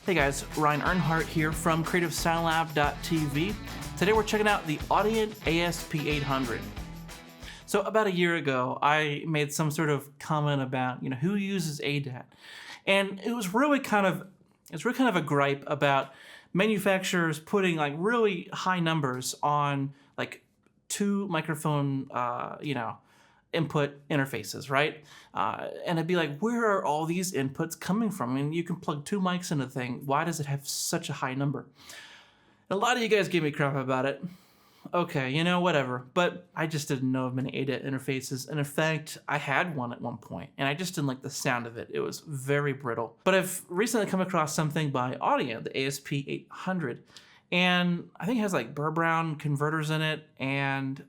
Hey guys, Ryan Earnhardt here from CreativeSoundLab.tv. Today we're checking out the Audient ASP800. So about a year ago, I made some sort of comment about, who uses ADAT, and it was really kind of a gripe about manufacturers putting like really high numbers on like two microphone, input interfaces, right? And it'd be like, where are all these inputs coming from? I mean, you can plug two mics into the thing. Why does it have such a high number? And a lot of you guys gave me crap about it. Okay, whatever. But I just didn't know of many ADAT interfaces. And in fact, I had one at one point, and I just didn't like the sound of it. It was very brittle. But I've recently come across something by Audient, the ASP800. And I think it has like Burr Brown converters in it. And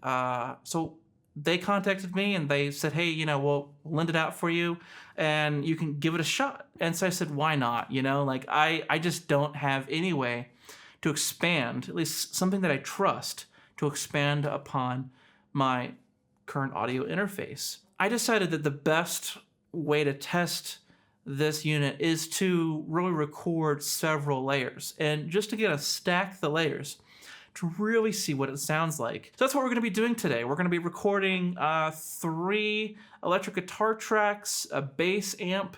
so they contacted me and they said, hey, we'll lend it out for you and you can give it a shot. And so I said, why not? I just don't have any way to expand, at least something that I trust, to expand upon my current audio interface. I decided that the best way to test this unit is to really record several layers and just to stack the layers to really see what it sounds like. So that's what we're gonna be doing today. We're gonna be recording 3 electric guitar tracks, a bass amp,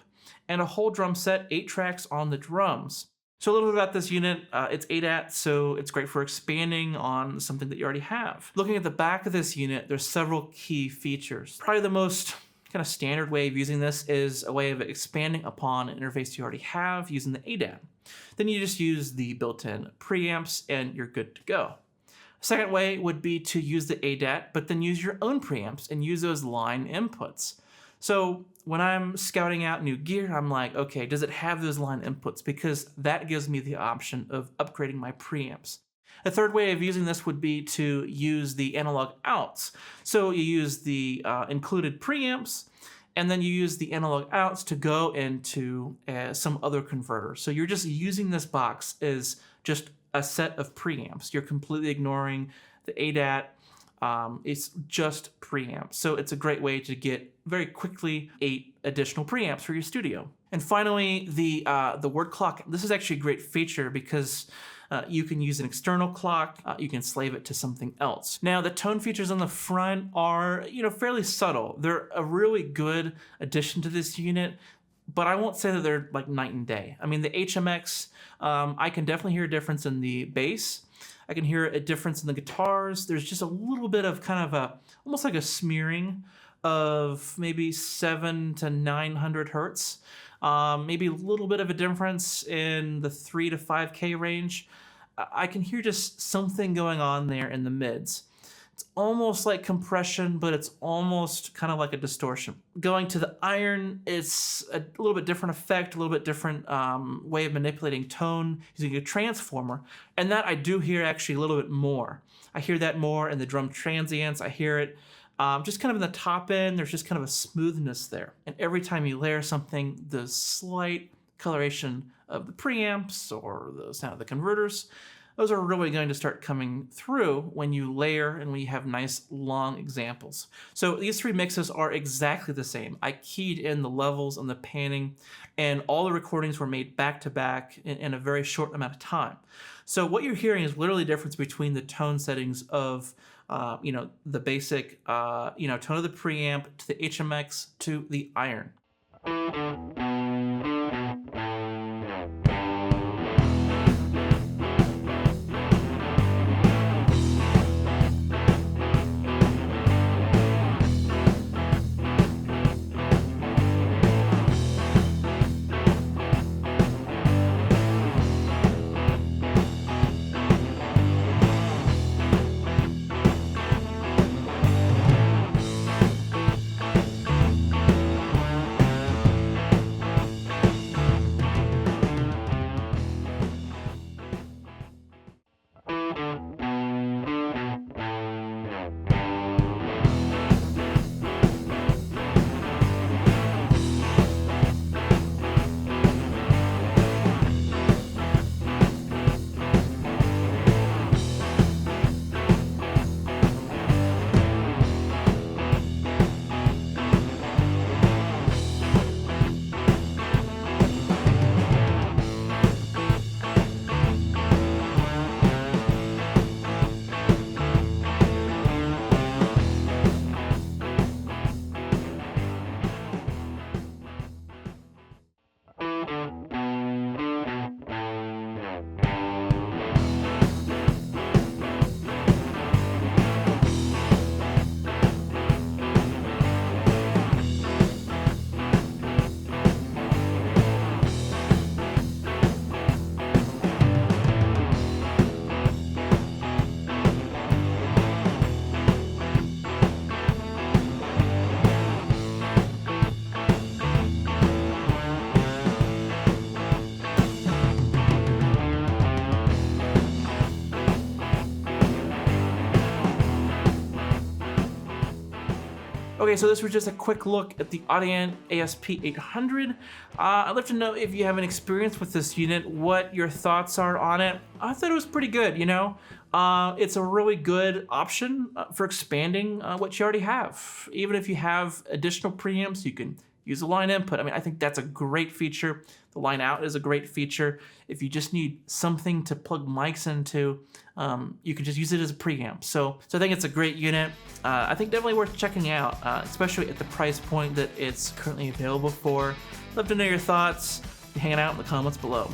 and a whole drum set, 8 tracks on the drums. So a little bit about this unit, it's ADAT, so it's great for expanding on something that you already have. Looking at the back of this unit, there's several key features. Probably the most kind of standard way of using this is a way of expanding upon an interface you already have using the ADAT. Then you just use the built-in preamps and you're good to go. Second way would be to use the ADAT, but then use your own preamps and use those line inputs. So when I'm scouting out new gear, I'm like, okay, does it have those line inputs? Because that gives me the option of upgrading my preamps. A third way of using this would be to use the analog outs. So you use the included preamps, and then you use the analog outs to go into some other converter. So you're just using this box as just a set of preamps. You're completely ignoring the ADAT. It's just preamps. So it's a great way to get very quickly 8 additional preamps for your studio. And finally, the word clock. This is actually a great feature because you can use an external clock. You can slave it to something else. Now, the tone features on the front are, fairly subtle. They're a really good addition to this unit, but I won't say that they're like night and day. I mean, the HMX, I can definitely hear a difference in the bass. I can hear a difference in the guitars. There's just a little bit of kind of almost like a smearing of maybe 700 to 900 hertz. Maybe a little bit of a difference in the 3 to 5K range. I can hear just something going on there in the mids. It's almost like compression, but it's almost kind of like a distortion. Going to the iron, it's a little bit different effect, a little bit different way of manipulating tone using a transformer. And that I do hear actually a little bit more. I hear that more in the drum transients. I hear it just kind of in the top end. There's just kind of a smoothness there. And every time you layer something, the slight coloration of the preamps or the sound of the converters, those are really going to start coming through when you layer and when you have nice long examples. So these 3 mixes are exactly the same. I keyed in the levels and the panning, and all the recordings were made back to back in a very short amount of time. So what you're hearing is literally the difference between the tone settings of the basic tone of the preamp to the HMX to the iron. Okay, so this was just a quick look at the Audient ASP800. I'd love to know if you have an experience with this unit, what your thoughts are on it. I thought it was pretty good, you know? It's a really good option for expanding what you already have. Even if you have additional preamps, you can use a line input. I mean, I think that's a great feature. The line out is a great feature. If you just need something to plug mics into, you can just use it as a preamp. So I think it's a great unit. I think definitely worth checking out, especially at the price point that it's currently available for. Love to know your thoughts. Hanging out in the comments below.